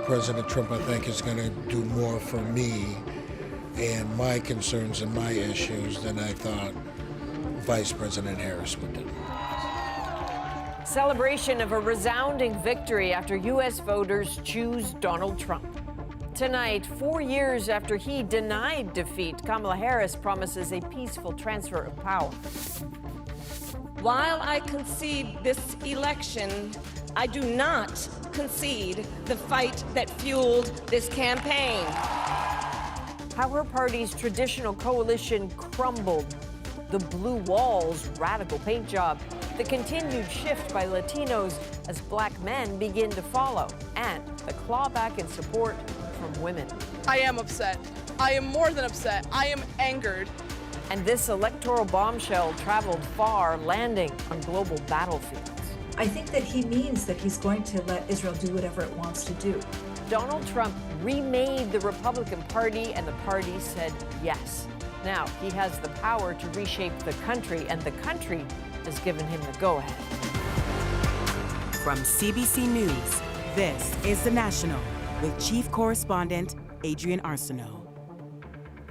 President Trump, I think, is going to do more for me and my concerns and my issues than I thought Vice President Harris would do. Celebration of a resounding victory after U.S. voters choose Donald Trump. Tonight, 4 years after he denied defeat, Kamala Harris promises a peaceful transfer of power. While I concede this election, I do not concede the fight that fueled this campaign. How her party's traditional coalition crumbled, the blue wall's radical paint job, the continued shift by Latinos as black men begin to follow, and the clawback in support from women. I am upset. I am more than upset. I am angered. And this electoral bombshell traveled far, landing on global battlefields. I think that he means that he's going to let Israel do whatever it wants to do. Donald Trump remade the Republican Party, and the party said yes. Now he has the power to reshape the country, and the country has given him the go-ahead. From CBC News, this is The National with Chief Correspondent Adrian Arsenault.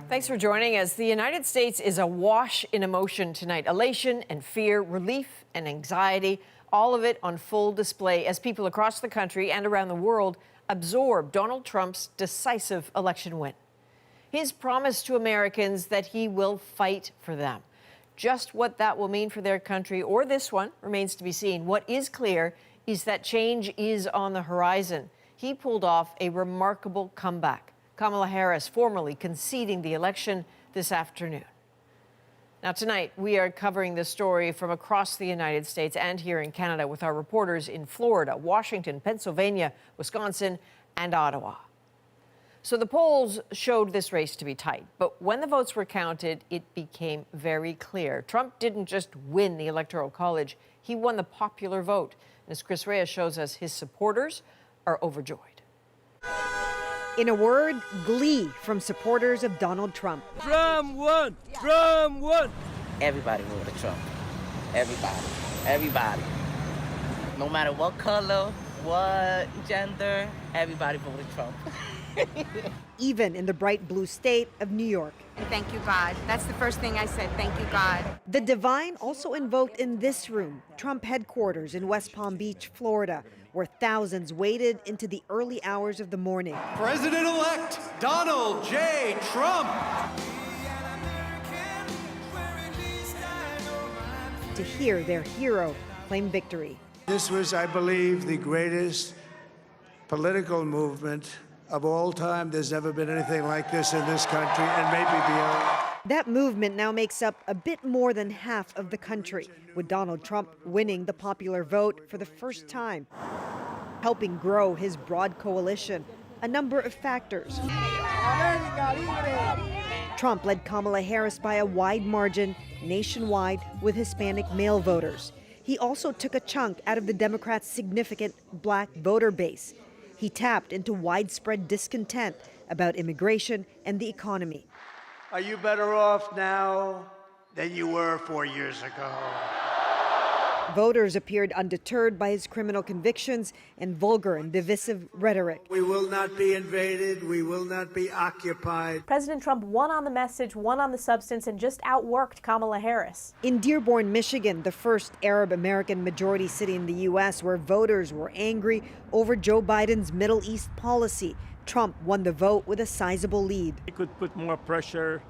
Thanks for joining us. The United States is awash in emotion tonight. Elation and fear, relief and anxiety, all of it on full display as people across the country and around the world absorb Donald Trump's decisive election win. His promise to Americans that he will fight for them. Just what that will mean for their country or this one remains to be seen. What is clear is that change is on the horizon. He pulled off a remarkable comeback. Kamala Harris formally conceding the election this afternoon. Now, tonight, we are covering this story from across the United States and here in Canada with our reporters in Florida, Washington, Pennsylvania, Wisconsin, and Ottawa. So the polls showed this race to be tight, but when the votes were counted, it became very clear. Trump didn't just win the Electoral College, he won the popular vote. And as Chris Reyes shows us, his supporters are overjoyed. In a word, glee from supporters of Donald Trump. Trump won! Trump won! Everybody voted Trump. Everybody. Everybody. No matter what color, what gender, everybody voted Trump. Even in the bright blue state of New York. Thank you, God. That's the first thing I said. Thank you, God. The divine also invoked in this room, Trump headquarters in West Palm Beach, Florida, where thousands waited into the early hours of the morning. President-elect Donald J. Trump. To hear their hero claim victory. This was, I believe, the greatest political movement of all time. There's never been anything like this in this country and maybe beyond. That movement now makes up a bit more than half of the country, with Donald Trump winning the popular vote for the first time, helping grow his broad coalition. A number of factors. Trump led Kamala Harris by a wide margin nationwide with Hispanic male voters. He also took a chunk out of the Democrats' significant black voter base. He tapped into widespread discontent about immigration and the economy. Are you better off now than you were 4 years ago? Voters appeared undeterred by his criminal convictions and vulgar and divisive rhetoric. We will not be invaded. We will not be occupied. President Trump won on the message, won on the substance, and just outworked Kamala Harris. In Dearborn, Michigan, the first Arab American majority city in the U.S., where voters were angry over Joe Biden's Middle East policy, Trump won the vote with a sizable lead. He could put more pressure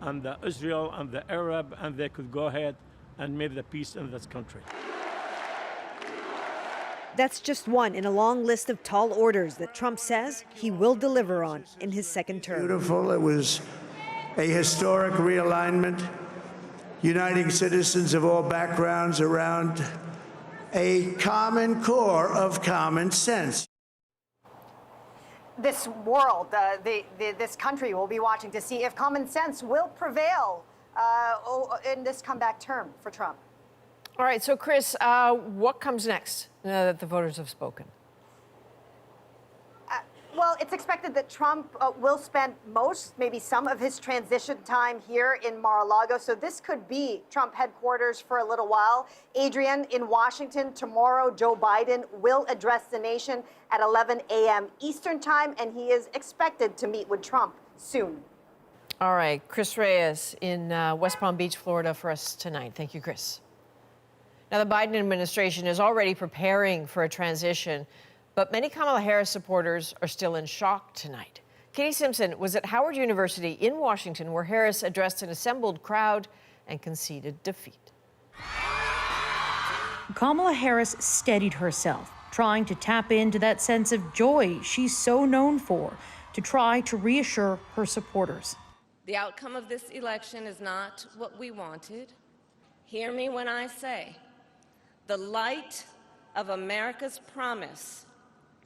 on the Israel and the Arab, and they could go ahead and make the peace in this country. That's just one in a long list of tall orders that Trump says he will deliver on in his second term. Beautiful. It was a historic realignment, uniting citizens of all backgrounds around a common core of common sense. This world, this country will be watching to see if common sense will prevail in this comeback term for Trump. All right, so Chris, what comes next now that the voters have spoken? Well, It's expected that Trump will spend maybe some of his transition time here in Mar-a-Lago. So this could be Trump headquarters for a little while. Adrian, in Washington tomorrow, Joe Biden will address the nation at 11 a.m. Eastern time, and he is expected to meet with Trump soon. All right, Chris Reyes in West Palm Beach, Florida, for us tonight. Thank you, Chris. Now, the Biden administration is already preparing for a transition, but many Kamala Harris supporters are still in shock tonight. Katie Simpson was at Howard University in Washington, where Harris addressed an assembled crowd and conceded defeat. Kamala Harris steadied herself, trying to tap into that sense of joy she's so known for, to try to reassure her supporters. The outcome of this election is not what we wanted. Hear me when I say, the light of America's promise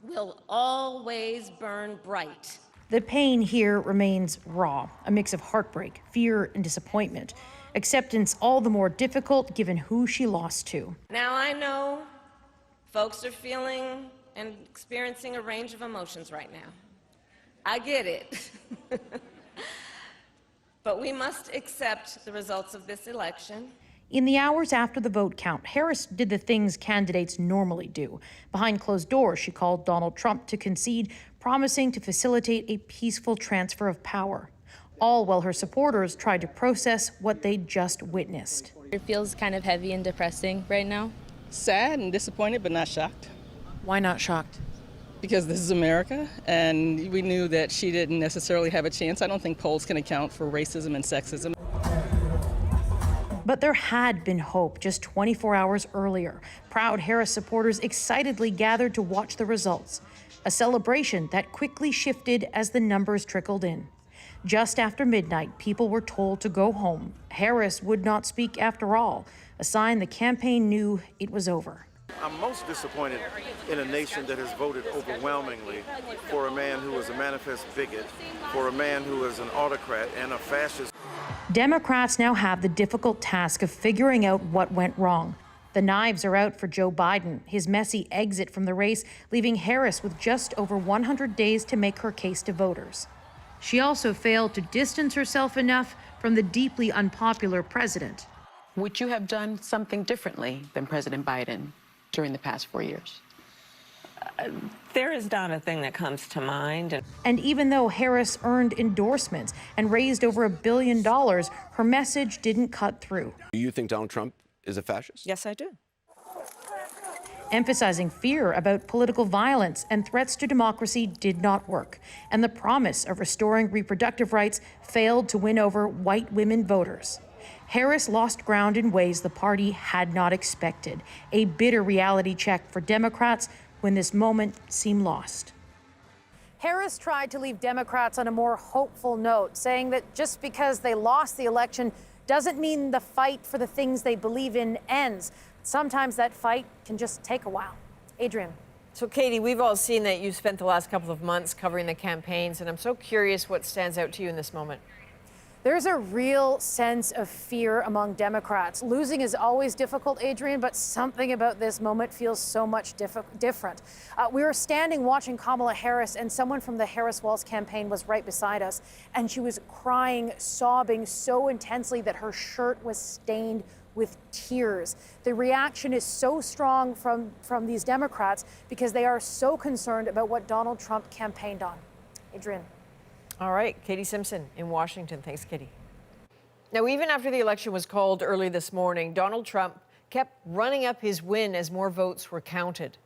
will always burn bright. The pain here remains raw, a mix of heartbreak, fear, and disappointment. Acceptance all the more difficult given who she lost to. Now I know folks are feeling and experiencing a range of emotions right now. I get it. But we must accept the results of this election. In the hours after the vote count, Harris did the things candidates normally do. Behind closed doors, she called Donald Trump to concede, promising to facilitate a peaceful transfer of power. All while her supporters tried to process what they just witnessed. It feels kind of heavy and depressing right now. Sad and disappointed, but not shocked. Why not shocked? Because this is America, and we knew that she didn't necessarily have a chance. I don't think polls can account for racism and sexism. But there had been hope just 24 hours earlier. Proud Harris supporters excitedly gathered to watch the results, a celebration that quickly shifted as the numbers trickled in. Just after midnight, people were told to go home. Harris would not speak after all, a sign the campaign knew it was over. I'm most disappointed in a nation that has voted overwhelmingly for a man who is a manifest bigot, for a man who is an autocrat and a fascist. Democrats now have the difficult task of figuring out what went wrong. The knives are out for Joe Biden, his messy exit from the race, leaving Harris with just over 100 days to make her case to voters. She also failed to distance herself enough from the deeply unpopular president. Would you have done something differently than President Biden during the past 4 years? There is not a thing that comes to mind. And even though Harris earned endorsements and raised over $1 billion, her message didn't cut through. Do you think Donald Trump is a fascist? Yes, I do. Emphasizing fear about political violence and threats to democracy did not work, and the promise of restoring reproductive rights failed to win over white women voters. Harris lost ground in ways the party had not expected, a bitter reality check for Democrats when this moment seemed lost. Harris tried to leave Democrats on a more hopeful note, saying that just because they lost the election doesn't mean the fight for the things they believe in ends. Sometimes that fight can just take a while. Adrian. So, Katie, we've all seen that you spent the last couple of months covering the campaigns, and I'm so curious what stands out to you in this moment. There's a real sense of fear among Democrats. Losing is always difficult, Adrian, but something about this moment feels so much different. We were standing watching Kamala Harris, and someone from the Harris-Walz campaign was right beside us, and she was crying, sobbing so intensely that her shirt was stained with tears. The reaction is so strong from these Democrats because they are so concerned about what Donald Trump campaigned on. Adrian. All right, Katie Simpson in Washington. Thanks, Katie. Now, even after the election was called early this morning, Donald Trump kept running up his win as more votes were counted.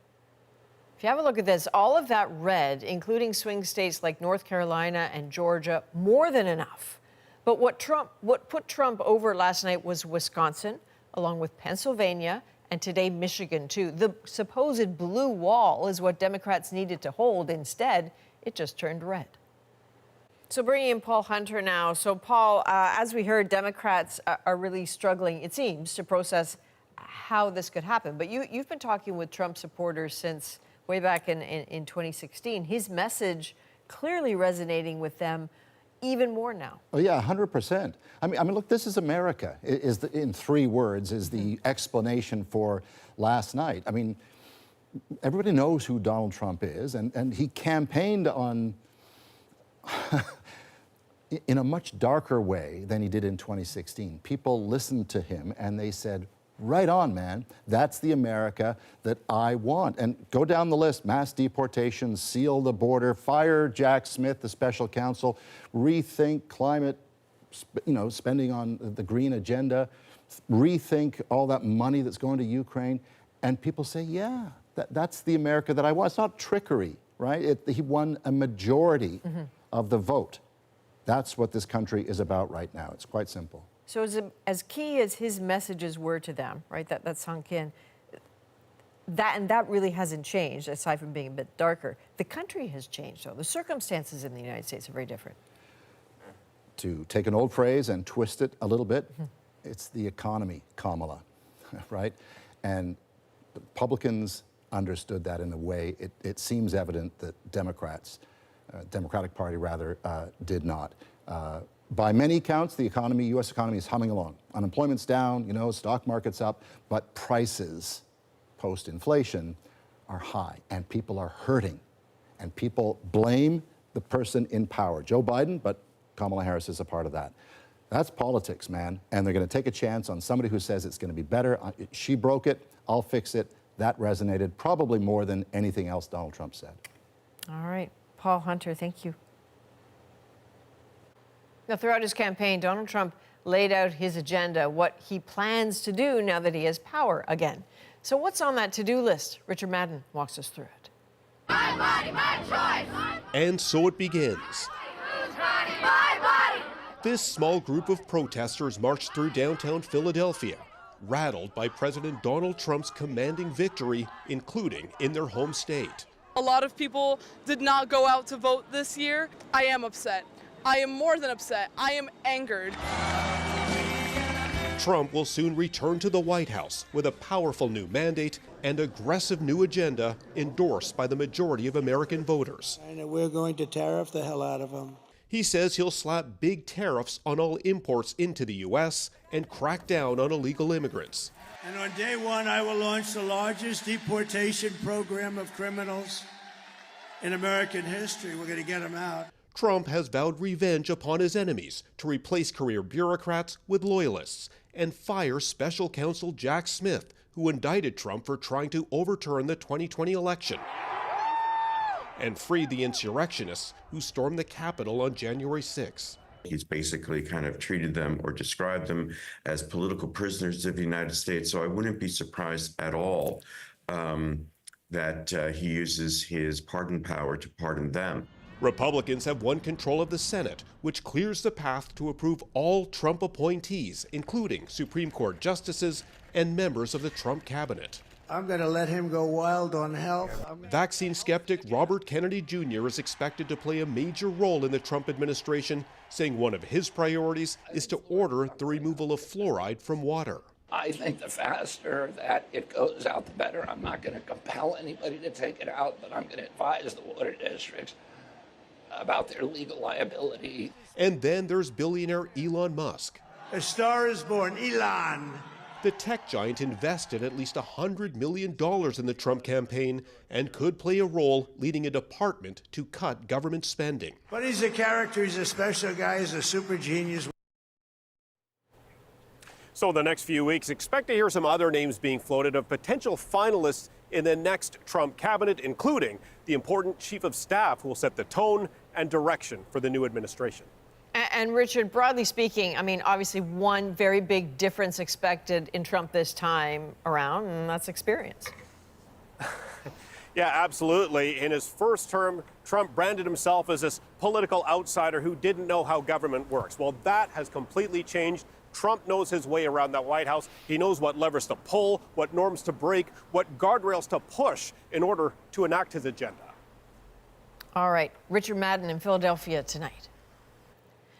If you have a look at this, all of that red, including swing states like North Carolina and Georgia, more than enough. But what put Trump over last night was Wisconsin, along with Pennsylvania, and today Michigan, too. The supposed blue wall is what Democrats needed to hold. Instead, it just turned red. So bringing in Paul Hunter now. So, Paul, as we heard, Democrats are really struggling, it seems, to process how this could happen. But you've been talking with Trump supporters since way back in 2016. His message clearly resonating with them even more now. Oh, yeah, 100%. I mean, look, this is America, in 3 words, is the explanation for last night. I mean, everybody knows who Donald Trump is, and he campaigned on in a much darker way than he did in 2016. People listened to him and they said, right on, man, that's the America that I want. And go down the list: mass deportations, seal the border, fire Jack Smith, the special counsel, rethink climate, spending on the green agenda, rethink all that money that's going to Ukraine. And people say, yeah, that's the America that I want. It's not trickery, right? He won a majority of the vote. That's what this country is about right now. It's quite simple. So as key as his messages were to them, right, that sunk in, that really hasn't changed, aside from being a bit darker. The country has changed, though. The circumstances in the United States are very different. To take an old phrase and twist it a little bit, it's the economy, Kamala, right? And the Republicans understood that in a way it seems evident that Democratic Party rather, did not. By many counts, the economy, U.S. economy is humming along. Unemployment's down, stock market's up, but prices, post-inflation, are high, and people are hurting. And people blame the person in power, Joe Biden, but Kamala Harris is a part of that. That's politics, man, and they're going to take a chance on somebody who says it's going to be better. She broke it, I'll fix it. That resonated probably more than anything else Donald Trump said. All right. Paul Hunter, thank you. Now, throughout his campaign, Donald Trump laid out his agenda, what he plans to do now that he has power again. So what's on that to-do list? Richard Madden walks us through it. My body, my choice. And so it begins. Whose body? My body. This small group of protesters marched through downtown Philadelphia, rattled by President Donald Trump's commanding victory, including in their home state. A lot of people did not go out to vote this year. I am upset. I am more than upset. I am angered. Trump will soon return to the White House with a powerful new mandate and aggressive new agenda endorsed by the majority of American voters. And we're going to tariff the hell out of them. He says he'll slap big tariffs on all imports into the U.S. and crack down on illegal immigrants. And on day one, I will launch the largest deportation program of criminals in American history. We're going to get them out. Trump has vowed revenge upon his enemies to replace career bureaucrats with loyalists and fire special counsel Jack Smith, who indicted Trump for trying to overturn the 2020 election, and free the insurrectionists who stormed the Capitol on January 6. He's basically kind of treated them or described them as political prisoners of the United States. So I wouldn't be surprised at all that he uses his pardon power to pardon them. Republicans have won control of the Senate, which clears the path to approve all Trump appointees, including Supreme Court justices and members of the Trump cabinet. I'm going to let him go wild on health. Vaccine skeptic Robert Kennedy Jr. is expected to play a major role in the Trump administration, saying one of his priorities is to order the removal of fluoride from water. I think the faster that it goes out, the better. I'm not going to compel anybody to take it out, but I'm going to advise the water districts about their legal liability. And then there's billionaire Elon Musk. A star is born, Elon. The tech giant invested at least $100 million in the Trump campaign and could play a role leading a department to cut government spending. But he's a character, he's a special guy, he's a super genius. So the next few weeks, expect to hear some other names being floated of potential finalists in the next Trump cabinet, including the important chief of staff who will set the tone and direction for the new administration. And Richard, broadly speaking, I mean, obviously one very big difference expected in Trump this time around, and that's experience. Yeah, absolutely. In his first term, Trump branded himself as this political outsider who didn't know how government works. Well, that has completely changed. Trump knows his way around that White House. He knows what levers to pull, what norms to break, what guardrails to push in order to enact his agenda. All right, Richard Madden in Philadelphia tonight.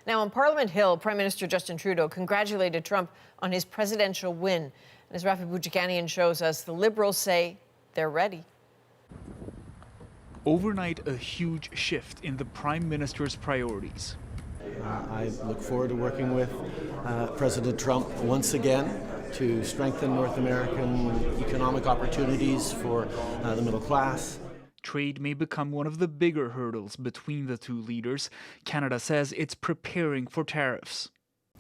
Now, on Parliament Hill, Prime Minister Justin Trudeau congratulated Trump on his presidential win. And as Rafi Boudjikanian shows us, the Liberals say they're ready. Overnight, a huge shift in the Prime Minister's priorities. I look forward to working with President Trump once again to strengthen North American economic opportunities for the middle class. Trade may become one of the bigger hurdles between the two leaders. Canada says it's preparing for tariffs.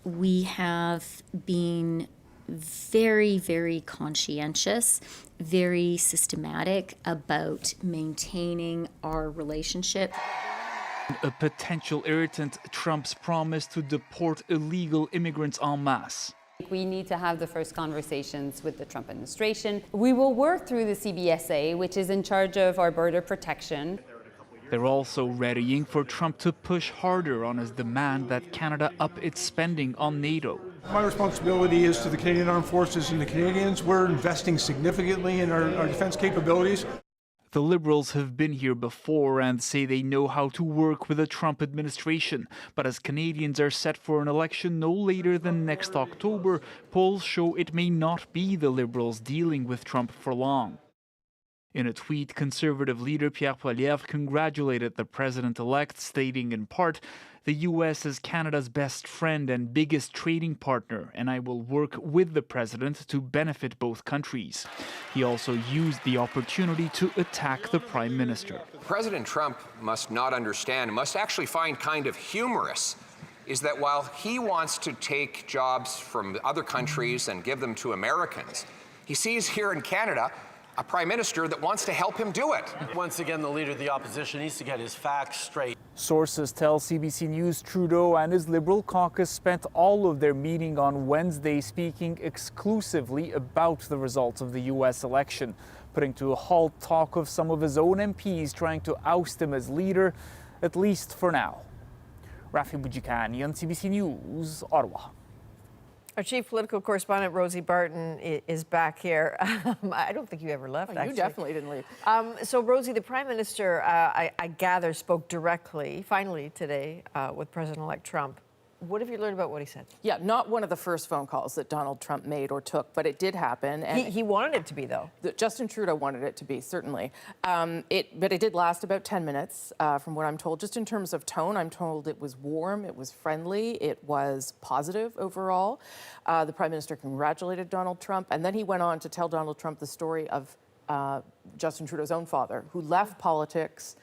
We have been very, very conscientious, very systematic about maintaining our relationship. A potential irritant, Trump's promise to deport illegal immigrants en masse. We need to have the first conversations with the Trump administration. We will work through the CBSA, which is in charge of our border protection. They're also readying for Trump to push harder on his demand that Canada up its spending on NATO. My responsibility is to the Canadian Armed Forces and the Canadians. We're investing significantly in our defense capabilities. The Liberals have been here before and say they know how to work with the Trump administration. But as Canadians are set for an election no later than next October, polls show it may not be the Liberals dealing with Trump for long. In a tweet, Conservative leader Pierre Poilievre congratulated the president-elect, stating in part, "The U.S. is Canada's best friend and biggest trading partner, and I will work with the president to benefit both countries." He also used the opportunity to attack the prime minister. President Trump must not understand, must actually find kind of humorous, is that while he wants to take jobs from other countries and give them to Americans, he sees here in Canada a prime minister that wants to help him do it. Once again, the leader of the opposition needs to get his facts straight. Sources tell CBC News Trudeau and his Liberal caucus spent all of their meeting on Wednesday speaking exclusively about the results of the U.S. election, putting to a halt talk of some of his own MPs trying to oust him as leader, at least for now. Rafi Boudjikani on CBC News, Ottawa. Our chief political correspondent, Rosie Barton, is back here. I don't think you ever left, You actually. definitely didn't leave. So, Rosie, the Prime Minister, I gather, spoke directly, finally today, with President-elect Trump. What have you learned about what he said? Yeah, not one of the first phone calls that Donald Trump made or took, but it did happen. And he wanted it to be, though. Justin Trudeau wanted it to be, certainly. But it did last about 10 minutes, from what I'm told. Just in terms of tone, I'm told it was warm, it was friendly, it was positive overall. The Prime Minister congratulated Donald Trump, and then he went on to tell Donald Trump the story of Justin Trudeau's own father, who left politics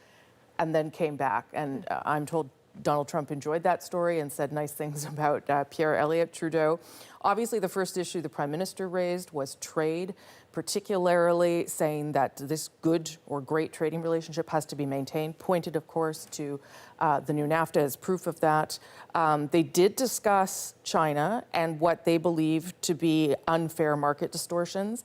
and then came back. And I'm told Donald Trump enjoyed that story and said nice things about Pierre Elliott Trudeau. Obviously, the first issue the Prime Minister raised was trade, particularly saying that this good or great trading relationship has to be maintained, pointed, of course, to the new NAFTA as proof of that. They did discuss China and what they believe to be unfair market distortions.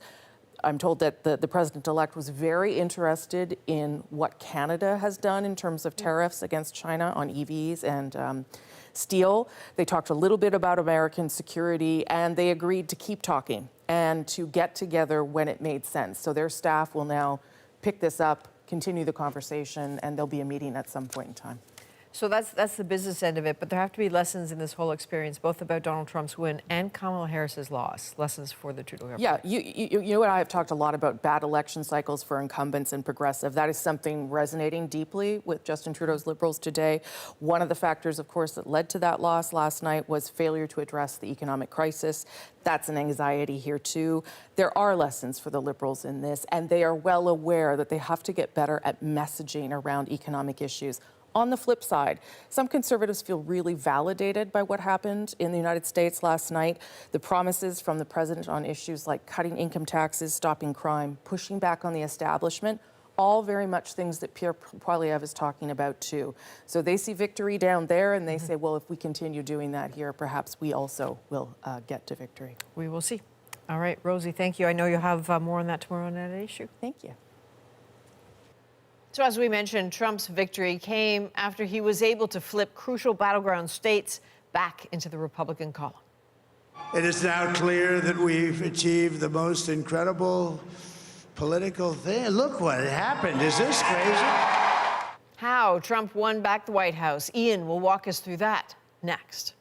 I'm told that the president-elect was very interested in what Canada has done in terms of tariffs against China on EVs and steel. They talked a little bit about American security, and they agreed to keep talking and to get together when it made sense. So their staff will now pick this up, continue the conversation, and there'll be a meeting at some point in time. So that's the business end of it, but there have to be lessons in this whole experience, both about Donald Trump's win and Kamala Harris's loss. Lessons for the Trudeau government. Yeah, you know what, I have talked a lot about bad election cycles for incumbents and progressive. That is something resonating deeply with Justin Trudeau's Liberals today. One of the factors, of course, that led to that loss last night was failure to address the economic crisis. That's an anxiety here, too. There are lessons for the Liberals in this, and they are well aware that they have to get better at messaging around economic issues. On the flip side, some conservatives feel really validated by what happened in the United States last night. The promises from the president on issues like cutting income taxes, stopping crime, pushing back on the establishment, all very much things that Pierre Poilievre is talking about too. So they see victory down there and they say, well, if we continue doing that here, perhaps we also will get to victory. We will see. All right, Rosie, thank you. I know you'll have more on that tomorrow on that issue. Thank you. So as we mentioned, Trump's victory came after he was able to flip crucial battleground states back into the Republican column. It is now clear that we've achieved the most incredible political thing. Look what happened. Is this crazy? How Trump won back the White House. Ian will walk us through that next.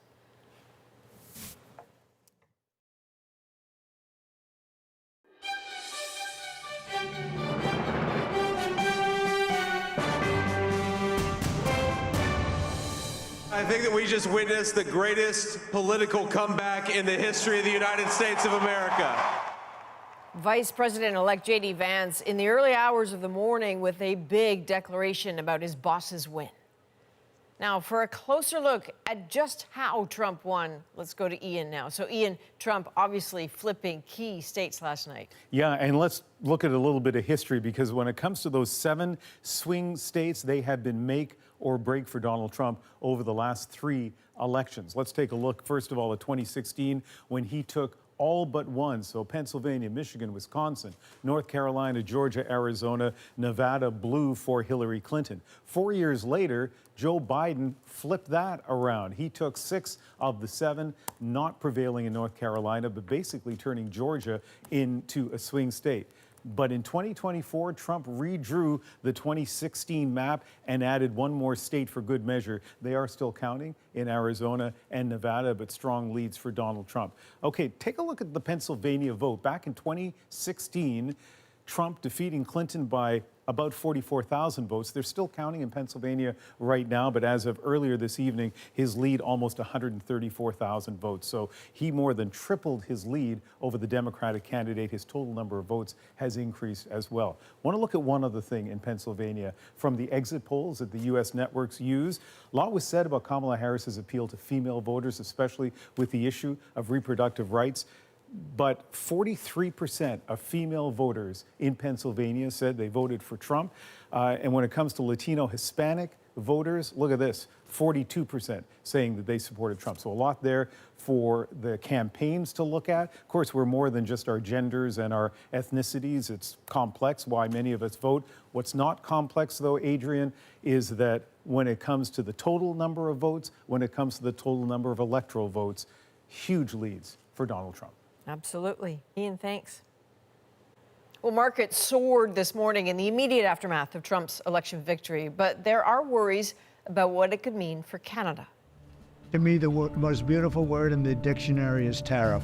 I think that we just witnessed the greatest political comeback in the history of the United States of America. Vice President-elect J.D. Vance in the early hours of the morning with a big declaration about his boss's win. Now, for a closer look at just how Trump won, let's go to Ian now. So, Ian, Trump obviously flipping key states last night. Yeah, and let's look at a little bit of history, because when it comes to those 7 swing states, they have been make or break for Donald Trump over the last 3 elections. Let's take a look, first of all, at 2016, when he took all but one. So Pennsylvania, Michigan, Wisconsin, North Carolina, Georgia, Arizona, Nevada blew for Hillary Clinton. 4 years later, Joe Biden flipped that around. He took 6 of the 7, not prevailing in North Carolina, but basically turning Georgia into a swing state. But in 2024, Trump redrew the 2016 map and added one more state for good measure. They are still counting in Arizona and Nevada, but strong leads for Donald Trump. Okay, take a look at the Pennsylvania vote. Back in 2016, Trump defeating Clinton by about 44,000 votes. They're still counting in Pennsylvania right now, but as of earlier this evening, his lead almost 134,000 votes. So he more than tripled his lead over the Democratic candidate. His total number of votes has increased as well. Want to look at one other thing in Pennsylvania from the exit polls that the U.S. networks use. A lot was said about Kamala Harris's appeal to female voters, especially with the issue of reproductive rights. But 43% of female voters in Pennsylvania said they voted for Trump. And when it comes to Latino Hispanic voters, look at this, 42% saying that they supported Trump. So a lot there for the campaigns to look at. Of course, we're more than just our genders and our ethnicities. It's complex why many of us vote. What's not complex, though, Adrian, is that when it comes to the total number of votes, when it comes to the total number of electoral votes, huge leads for Donald Trump. Absolutely. Ian, thanks. Well, markets soared this morning in the immediate aftermath of Trump's election victory, but there are worries about what it could mean for Canada. To me, the most beautiful word in the dictionary is tariff.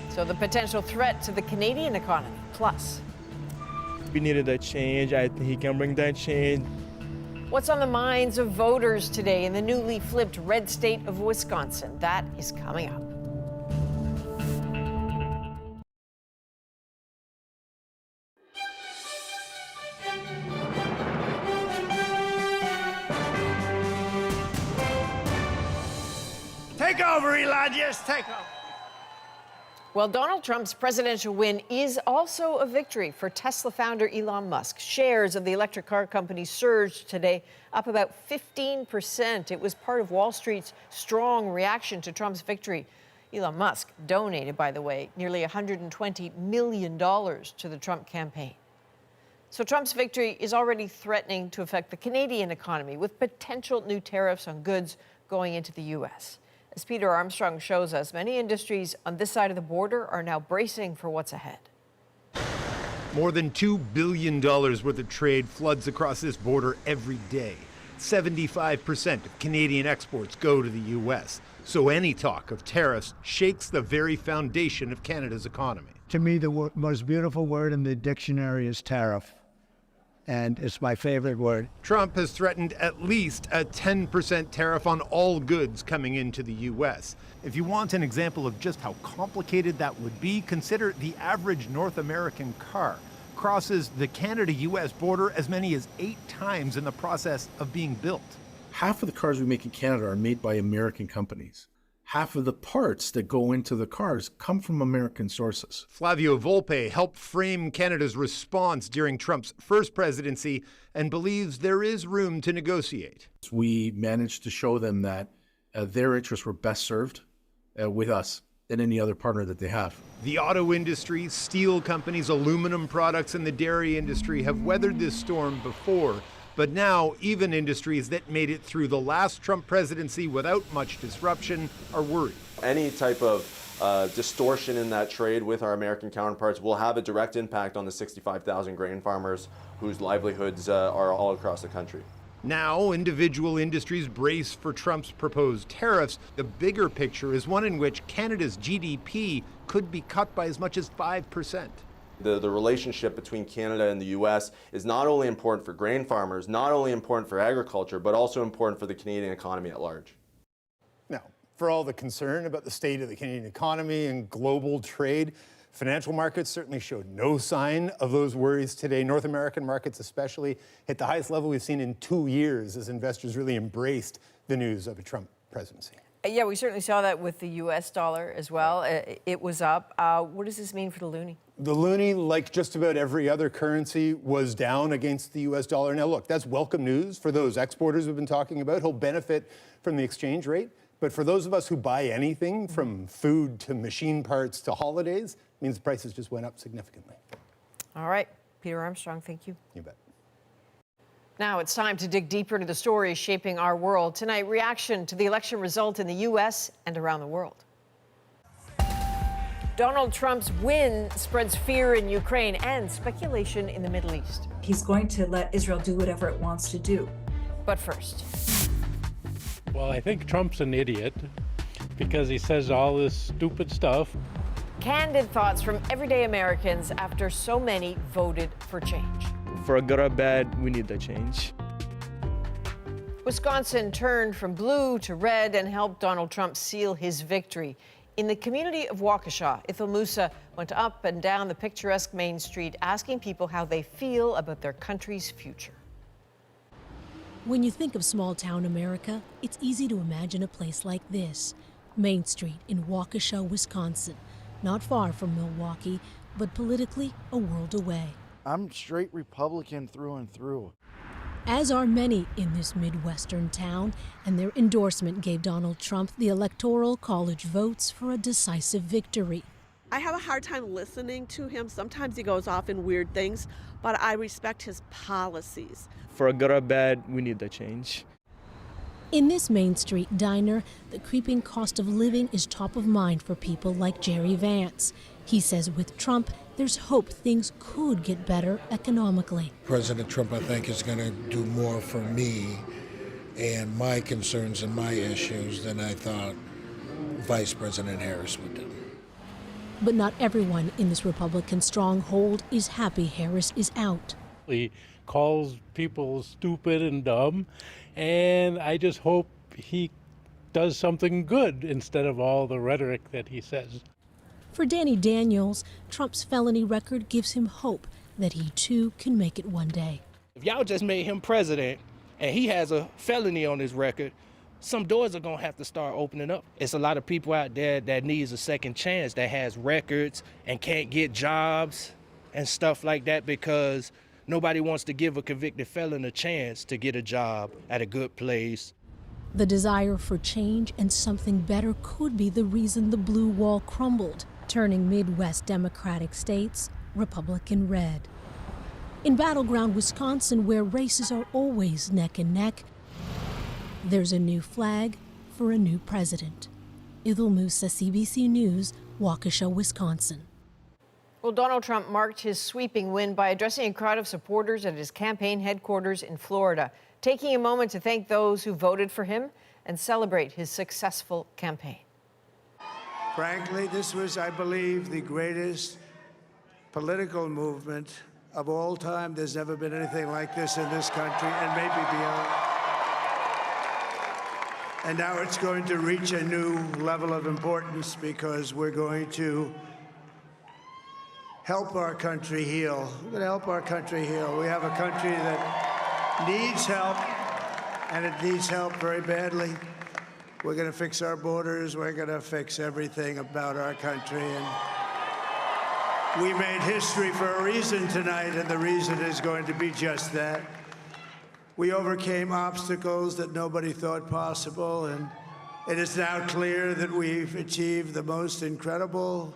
So the potential threat to the Canadian economy, plus. We needed a change. I think he can bring that change. What's on the minds of voters today in the newly flipped red state of Wisconsin? That is coming up. Take over, Eli, just take over. Well, Donald Trump's presidential win is also a victory for Tesla founder Elon Musk. Shares of the electric car company surged today, up about 15%. It was part of Wall Street's strong reaction to Trump's victory. Elon Musk donated, by the way, nearly $120 million to the Trump campaign. So Trump's victory is already threatening to affect the Canadian economy with potential new tariffs on goods going into the U.S. As Peter Armstrong shows us, many industries on this side of the border are now bracing for what's ahead. More than $2 billion worth of trade floods across this border every day. 75% of Canadian exports go to the U.S. So any talk of tariffs shakes the very foundation of Canada's economy. To me, the most beautiful word in the dictionary is tariff. And it's my favorite word. Trump has threatened at least a 10% tariff on all goods coming into the U.S. If you want an example of just how complicated that would be, consider the average North American car crosses the Canada-U.S. border as many as 8 times in the process of being built. Half of the cars we make in Canada are made by American companies. Half of the parts that go into the cars come from American sources. Flavio Volpe helped frame Canada's response during Trump's first presidency and believes there is room to negotiate. We managed to show them that their interests were best served with us than any other partner that they have. The auto industry, steel companies, aluminum products, and the dairy industry have weathered this storm before. But now, even industries that made it through the last Trump presidency without much disruption are worried. Any type of distortion in that trade with our American counterparts will have a direct impact on the 65,000 grain farmers whose livelihoods are all across the country. Now, individual industries brace for Trump's proposed tariffs. The bigger picture is one in which Canada's GDP could be cut by as much as 5%. The relationship between Canada and the U.S. is not only important for grain farmers, not only important for agriculture, but also important for the Canadian economy at large. Now, for all the concern about the state of the Canadian economy and global trade, financial markets certainly showed no sign of those worries today. North American markets especially hit the highest level we've seen in 2 years as investors really embraced the news of a Trump presidency. Yeah, we certainly saw that with the U.S. dollar as well. It was up. What does this mean for the loonie? The loonie, like just about every other currency, was down against the U.S. dollar. Now, look, that's welcome news for those exporters we've been talking about. He'll benefit from the exchange rate. But for those of us who buy anything from food to machine parts to holidays, it means the prices just went up significantly. All right. Peter Armstrong, thank you. You bet. Now it's time to dig deeper into the stories shaping our world. Tonight, reaction to the election result in the U.S. and around the world. Donald Trump's win spreads fear in Ukraine and speculation in the Middle East. He's going to let Israel do whatever it wants to do. But first. Well, I think Trump's an idiot because he says all this stupid stuff. Candid thoughts from everyday Americans after so many voted for change. For good or bad, we need the change. Wisconsin turned from blue to red and helped Donald Trump seal his victory. In the community of Waukesha, Ithel Musa went up and down the picturesque Main Street asking people how they feel about their country's future. When you think of small-town America, it's easy to imagine a place like this. Main Street in Waukesha, Wisconsin. Not far from Milwaukee, but politically a world away. I'm straight Republican through and through. As are many in this Midwestern town, and their endorsement gave Donald Trump the Electoral College votes for a decisive victory. I have a hard time listening to him. Sometimes he goes off in weird things, but I respect his policies. For good or bad, we need the change. In this Main Street diner, the creeping cost of living is top of mind for people like Jerry Vance. He says with Trump, there's hope things could get better economically. President Trump, I think, is going to do more for me and my concerns and my issues than I thought Vice President Harris would do. But not everyone in this Republican stronghold is happy Harris is out. He calls people stupid and dumb, and I just hope he does something good instead of all the rhetoric that he says. For Danny Daniels, Trump's felony record gives him hope that he too can make it one day. If y'all just made him president and he has a felony on his record, some doors are gonna have to start opening up. It's a lot of people out there that needs a second chance, that has records and can't get jobs and stuff like that because nobody wants to give a convicted felon a chance to get a job at a good place. The desire for change and something better could be the reason the blue wall crumbled, turning Midwest Democratic states Republican red. In battleground Wisconsin, where races are always neck and neck, there's a new flag for a new president. Ithel Musa, CBC News, Waukesha, Wisconsin. Well, Donald Trump marked his sweeping win by addressing a crowd of supporters at his campaign headquarters in Florida, taking a moment to thank those who voted for him and celebrate his successful campaign. Frankly, this was, I believe, the greatest political movement of all time. There's never been anything like this in this country, and maybe beyond. And now it's going to reach a new level of importance because we're going to help our country heal. We're going to help our country heal. We have a country that needs help, and it needs help very badly. We're going to fix our borders. We're going to fix everything about our country. And we made history for a reason tonight, and the reason is going to be just that. We overcame obstacles that nobody thought possible, and it is now clear that we've achieved the most incredible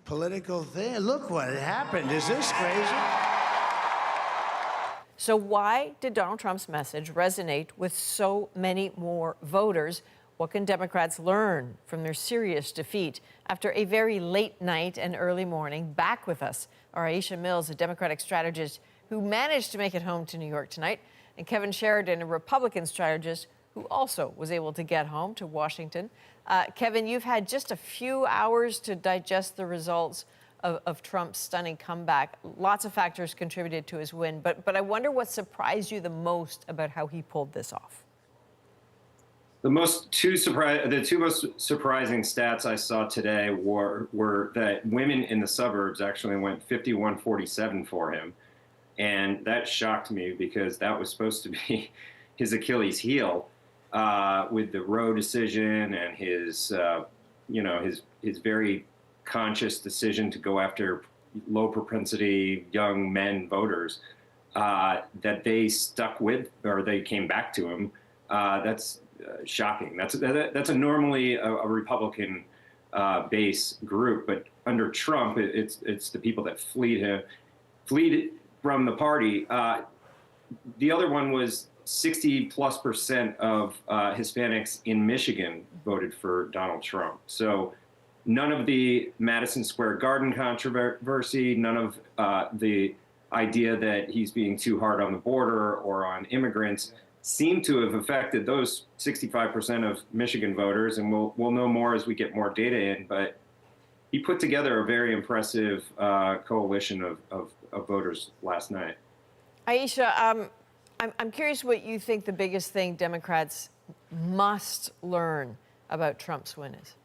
political thing. Look what happened. Is this crazy? So why did Donald Trump's message resonate with so many more voters? What can Democrats learn from their serious defeat? After a very late night and early morning, back with us are Aisha Mills, a Democratic strategist who managed to make it home to New York tonight, and Kevin Sheridan, a Republican strategist who also was able to get home to Washington. Kevin, you've had just a few hours to digest the results of Trump's stunning comeback. Lots of factors contributed to his win, but I wonder what surprised you the most about how he pulled this off. The two most surprising stats I saw today were that women in the suburbs actually went 51-47 for him. And that shocked me because that was supposed to be his Achilles heel with the Roe decision and his very conscious decision to go after low propensity young men voters that they stuck with, or they came back to him. That's shocking. That's a normally a Republican base group, but under Trump, it's the people that fled from the party. The other one was 60+% of Hispanics in Michigan voted for Donald Trump. So none of the Madison Square Garden controversy, none of the idea that he's being too hard on the border or on immigrants seem to have affected those 65% of Michigan voters, and we'll know more as we get more data in. But he put together a very impressive coalition of voters last night. Aisha, I'm curious what you think the biggest thing Democrats must learn about Trump's win is.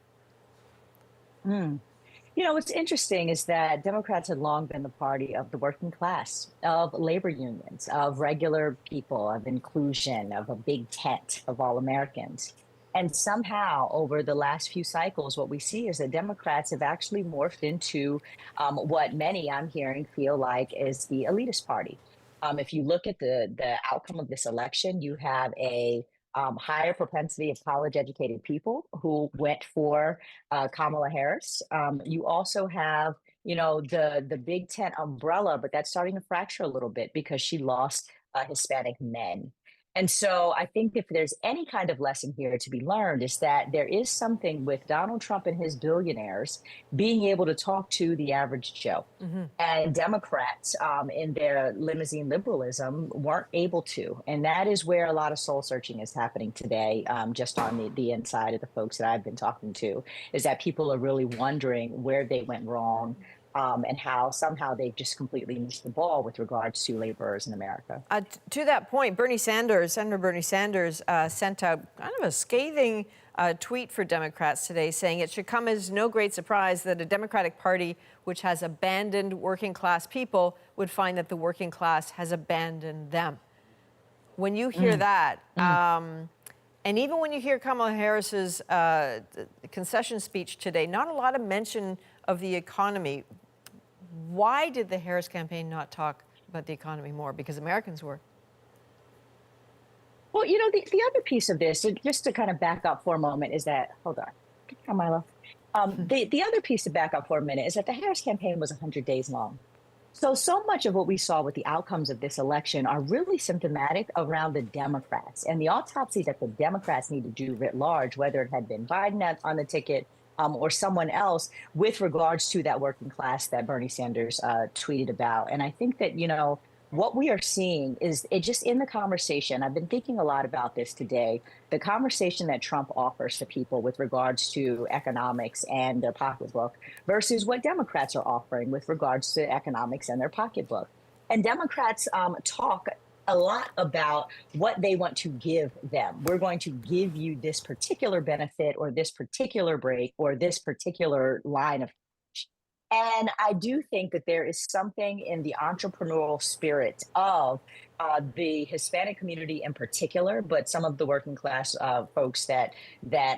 You know, what's interesting is that Democrats had long been the party of the working class, of labor unions, of regular people, of inclusion, of a big tent of all Americans. And somehow, over the last few cycles, what we see is that Democrats have actually morphed into what many, I'm hearing, feel like is the elitist party. If you look at the outcome of this election, you have a higher propensity of college-educated people who went for Kamala Harris. You also have, you know, the big tent umbrella, but that's starting to fracture a little bit because she lost Hispanic men. And so I think if there's any kind of lesson here to be learned is that there is something with Donald Trump and his billionaires being able to talk to the average Joe. And Democrats in their limousine liberalism weren't able to. And that is where a lot of soul searching is happening today, just on the inside of the folks that I've been talking to, is that people are really wondering where they went wrong. And how somehow they've just completely missed the ball with regards to laborers in America. To that point, Senator Bernie Sanders sent out kind of a scathing tweet for Democrats today, saying it should come as no great surprise that a Democratic Party which has abandoned working class people would find that the working class has abandoned them. When you hear that, and even when you hear Kamala Harris's concession speech today, not a lot of mention of the economy. Why did the Harris campaign not talk about the economy more? Because Americans were. Well, you know, the other piece of this, just to kind of back up for a moment, is that, hold on, Kamala. The other piece to back up for a minute is that the Harris campaign was 100 days long. So much of what we saw with the outcomes of this election are really symptomatic around the Democrats and the autopsy that the Democrats need to do writ large, whether it had been Biden on the ticket or someone else, with regards to that working class that Bernie Sanders tweeted about. And I think that, you know, what we are seeing is it just in the conversation. I've been thinking a lot about this today, the conversation that Trump offers to people with regards to economics and their pocketbook versus what Democrats are offering with regards to economics and their pocketbook. And Democrats talk a lot about what they want to give them. We're going to give you this particular benefit or this particular break or this particular line of. And I do think that there is something in the entrepreneurial spirit of the Hispanic community in particular, but some of the working class folks that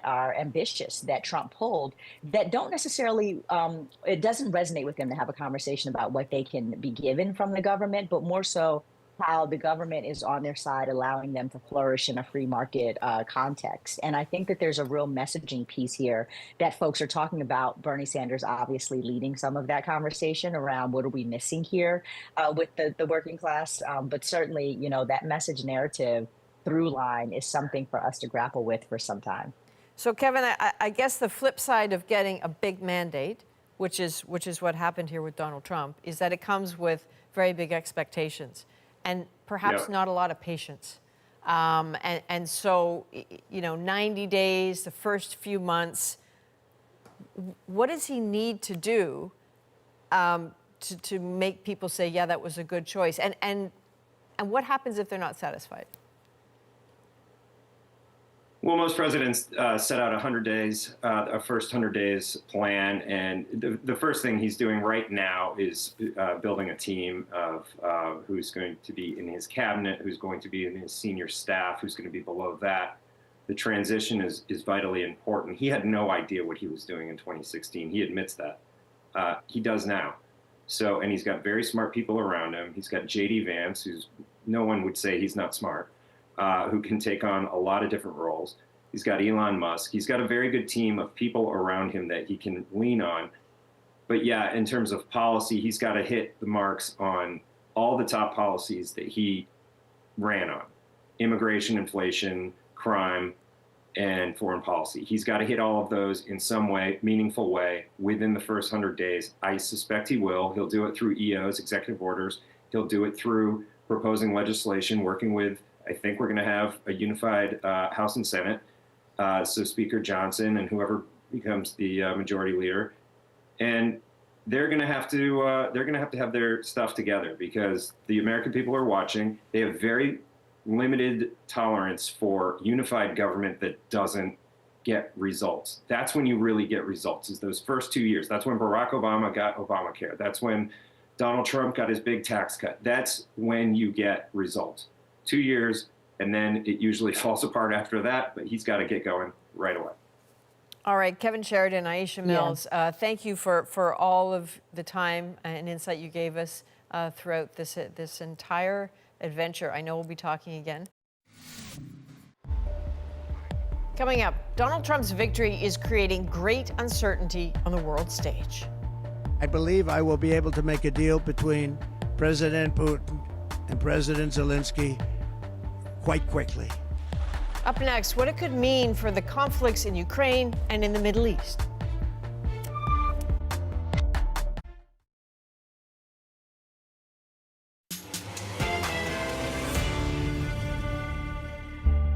are ambitious that Trump pulled that don't necessarily, it doesn't resonate with them to have a conversation about what they can be given from the government, but more so how the government is on their side, allowing them to flourish in a free market context. And I think that there's a real messaging piece here that folks are talking about. Bernie Sanders obviously leading some of that conversation around what are we missing here with the working class. But certainly, you know, that message narrative through line is something for us to grapple with for some time. So, Kevin, I guess the flip side of getting a big mandate, which is what happened here with Donald Trump, is that it comes with very big expectations. And perhaps not a lot of patience. And so, you know, 90 days, the first few months, what does he need to do to make people say, yeah, that was a good choice? And what happens if they're not satisfied? Well, most presidents set out 100 days, a first 100 days plan. And the first thing he's doing right now is building a team of who's going to be in his cabinet, who's going to be in his senior staff, who's going to be below that. The transition is vitally important. He had no idea what he was doing in 2016. He admits that. He does now. So, and he's got very smart people around him. He's got J.D. Vance, who's no one would say he's not smart. Who can take on a lot of different roles. He's got Elon Musk. He's got a very good team of people around him that he can lean on. But yeah, in terms of policy, he's got to hit the marks on all the top policies that he ran on: immigration, inflation, crime, and foreign policy. He's got to hit all of those in some way, meaningful way, within the first 100 days. I suspect he will. He'll do it through EOs, executive orders. He'll do it through proposing legislation, working with, I think we're going to have a unified House and Senate. So Speaker Johnson and whoever becomes the majority leader, and they're going to have to have their stuff together, because the American people are watching. They have very limited tolerance for unified government that doesn't get results. That's when you really get results, is those first 2 years. That's when Barack Obama got Obamacare. That's when Donald Trump got his big tax cut. That's when you get results. 2 years, and then it usually falls apart after that, but he's got to get going right away. All right, Kevin Sheridan, Aisha Mills, thank you for all of the time and insight you gave us throughout this entire adventure. I know we'll be talking again. Coming up, Donald Trump's victory is creating great uncertainty on the world stage. I believe I will be able to make a deal between President Putin and President Zelensky quite quickly. Up next, what it could mean for the conflicts in Ukraine and in the Middle East.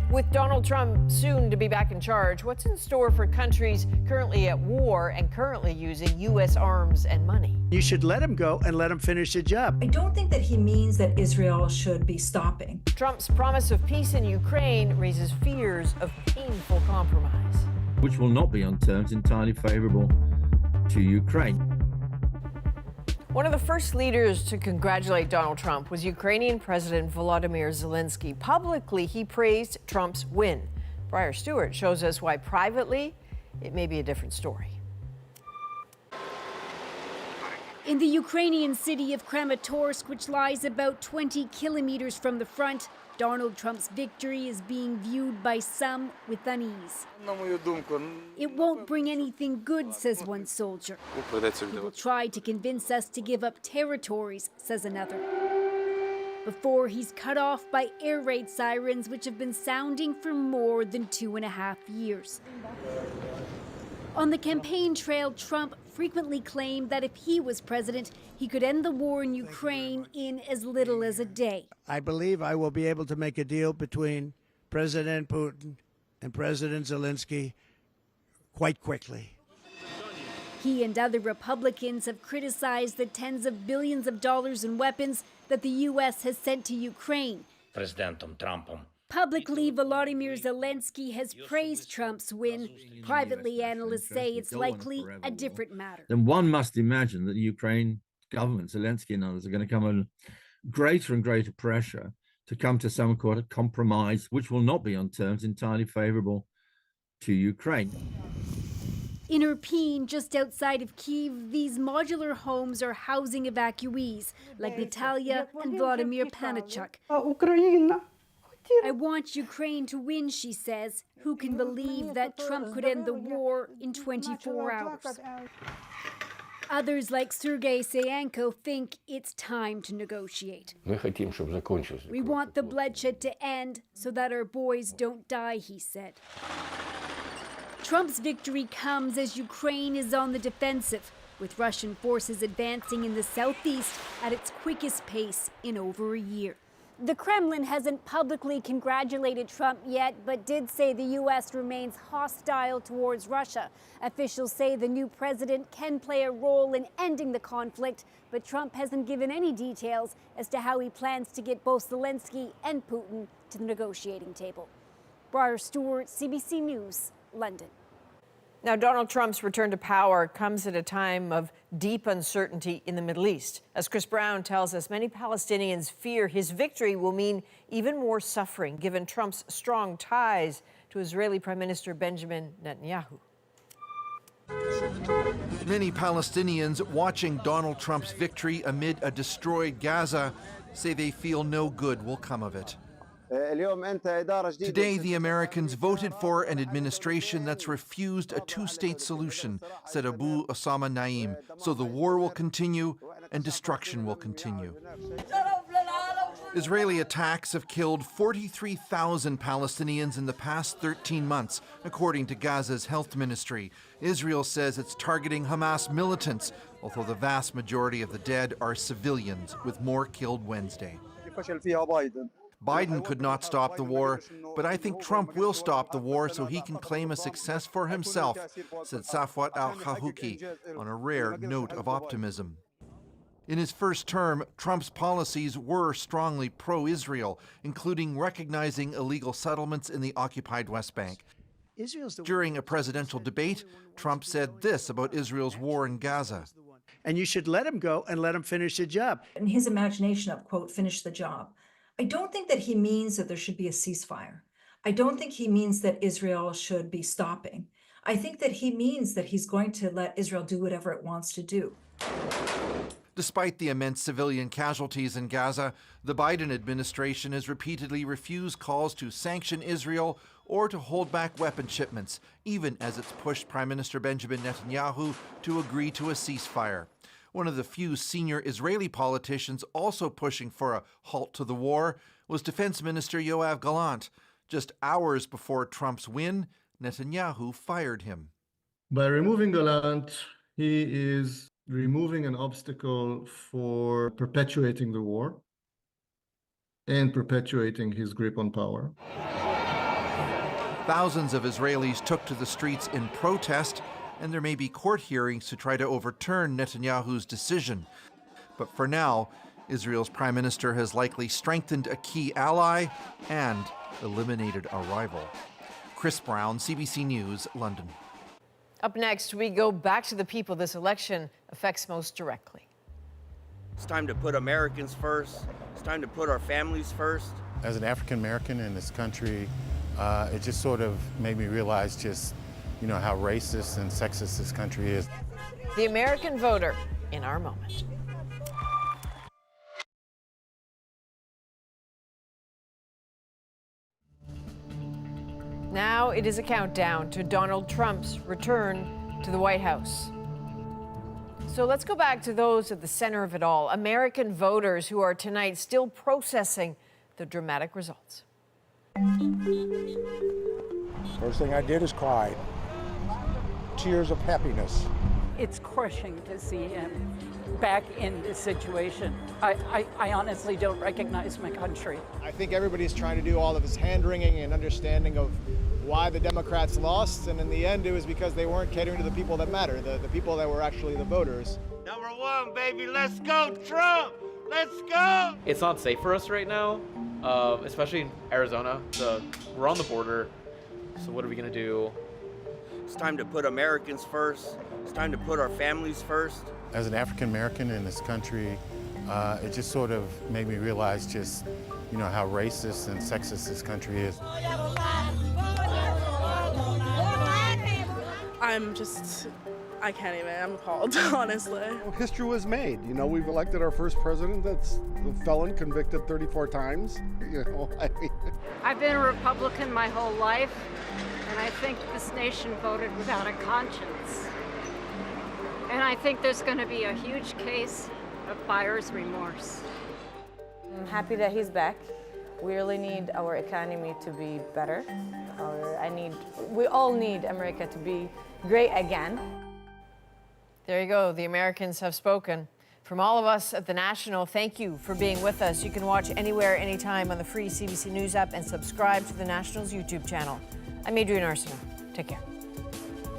With Donald Trump soon to be back in charge, what's in store for countries currently at war and currently using U.S. arms and money? You should let him go and let him finish the job. I don't think that he means that Israel should be stopping. Trump's promise of peace in Ukraine raises fears of painful compromise, which will not be on terms entirely favorable to Ukraine. One of the first leaders to congratulate Donald Trump was Ukrainian President Volodymyr Zelensky. Publicly, he praised Trump's win. Briar Stewart shows us why privately it may be a different story. In the Ukrainian city of Kramatorsk, which lies about 20 kilometers from the front, Donald Trump's victory is being viewed by some with unease. It won't bring anything good, says one soldier. He will try to convince us to give up territories, says another. Before he's cut off by air raid sirens, which have been sounding for more than 2.5 years. On the campaign trail, Trump frequently claimed that if he was president, he could end the war in Ukraine in as little as a day. I believe I will be able to make a deal between President Putin and President Zelensky quite quickly. He and other Republicans have criticized the tens of billions of dollars in weapons that the U.S. has sent to Ukraine. Publicly, Volodymyr Zelensky has praised Trump's win. Privately, analysts say it's likely a different matter. Then one must imagine that the Ukraine government, Zelensky and others, are going to come under greater and greater pressure to come to some sort of compromise, which will not be on terms entirely favorable to Ukraine. In Irpin, just outside of Kyiv, these modular homes are housing evacuees like Natalia and Vladimir Panichuk. I want Ukraine to win, she says. Who can believe that Trump could end the war in 24 hours? Others like Sergei Sayanko think it's time to negotiate. We want the bloodshed to end so that our boys don't die, he said. Trump's victory comes as Ukraine is on the defensive, with Russian forces advancing in the southeast at its quickest pace in over a year. The Kremlin hasn't publicly congratulated Trump yet, but did say the U.S. remains hostile towards Russia. Officials say the new president can play a role in ending the conflict, but Trump hasn't given any details as to how he plans to get both Zelensky and Putin to the negotiating table. Briar Stewart, CBC News, London. Now, Donald Trump's return to power comes at a time of deep uncertainty in the Middle East. As Chris Brown tells us, many Palestinians fear his victory will mean even more suffering, given Trump's strong ties to Israeli Prime Minister Benjamin Netanyahu. Many Palestinians watching Donald Trump's victory amid a destroyed Gaza say they feel no good will come of it. Today, the Americans voted for an administration that's refused a two-state solution, said Abu Osama Naim. So the war will continue and destruction will continue. Israeli attacks have killed 43,000 Palestinians in the past 13 months, according to Gaza's health ministry. Israel says it's targeting Hamas militants, although the vast majority of the dead are civilians, with more killed Wednesday. Biden could not stop the war, but I think Trump will stop the war so he can claim a success for himself, said Safwat al-Khahouki, on a rare note of optimism. In his first term, Trump's policies were strongly pro-Israel, including recognizing illegal settlements in the occupied West Bank. During a presidential debate, Trump said this about Israel's war in Gaza. And you should let him go and let him finish the job. In his imagination of, quote, finish the job, I don't think that he means that there should be a ceasefire. I don't think he means that Israel should be stopping. I think that he means that he's going to let Israel do whatever it wants to do. Despite the immense civilian casualties in Gaza, the Biden administration has repeatedly refused calls to sanction Israel or to hold back weapon shipments, even as it's pushed Prime Minister Benjamin Netanyahu to agree to a ceasefire. One of the few senior Israeli politicians also pushing for a halt to the war was Defense Minister Yoav Gallant. Just hours before Trump's win, Netanyahu fired him. By removing Gallant, he is removing an obstacle for perpetuating the war and perpetuating his grip on power. Thousands of Israelis took to the streets in protest, and there may be court hearings to try to overturn Netanyahu's decision. But for now, Israel's prime minister has likely strengthened a key ally and eliminated a rival. Chris Brown, CBC News, London. Up next, we go back to the people this election affects most directly. It's time to put Americans first. It's time to put our families first. As an African American in this country, it just sort of made me realize just, how racist and sexist this country is. The American voter in our moment. Now it is a countdown to Donald Trump's return to the White House. So let's go back to those at the center of it all, American voters who are tonight still processing the dramatic results. First thing I did is cry. Tears of happiness. It's crushing to see him back in this situation. I honestly don't recognize my country. I think everybody's trying to do all of this hand-wringing and understanding of why the Democrats lost, and in the end it was because they weren't catering to the people that matter, the people that were actually the voters. Number one, baby, let's go, Trump! Let's go! It's not safe for us right now, especially in Arizona. We're on the border, so what are we gonna do? It's time to put Americans first. It's time to put our families first. As an African American in this country, it just sort of made me realize just, how racist and sexist this country is. I can't even, I'm appalled, honestly. History was made. We've elected our first president that's a felon convicted 34 times. I've been a Republican my whole life, and I think this nation voted without a conscience. And I think there's going to be a huge case of buyer's remorse. I'm happy that he's back. We really need our economy to be better. We all need America to be great again. There you go. The Americans have spoken. From all of us at The National, thank you for being with us. You can watch anywhere, anytime on the free CBC News app and subscribe to The National's YouTube channel. I'm Adrienne Arsenault. Take care.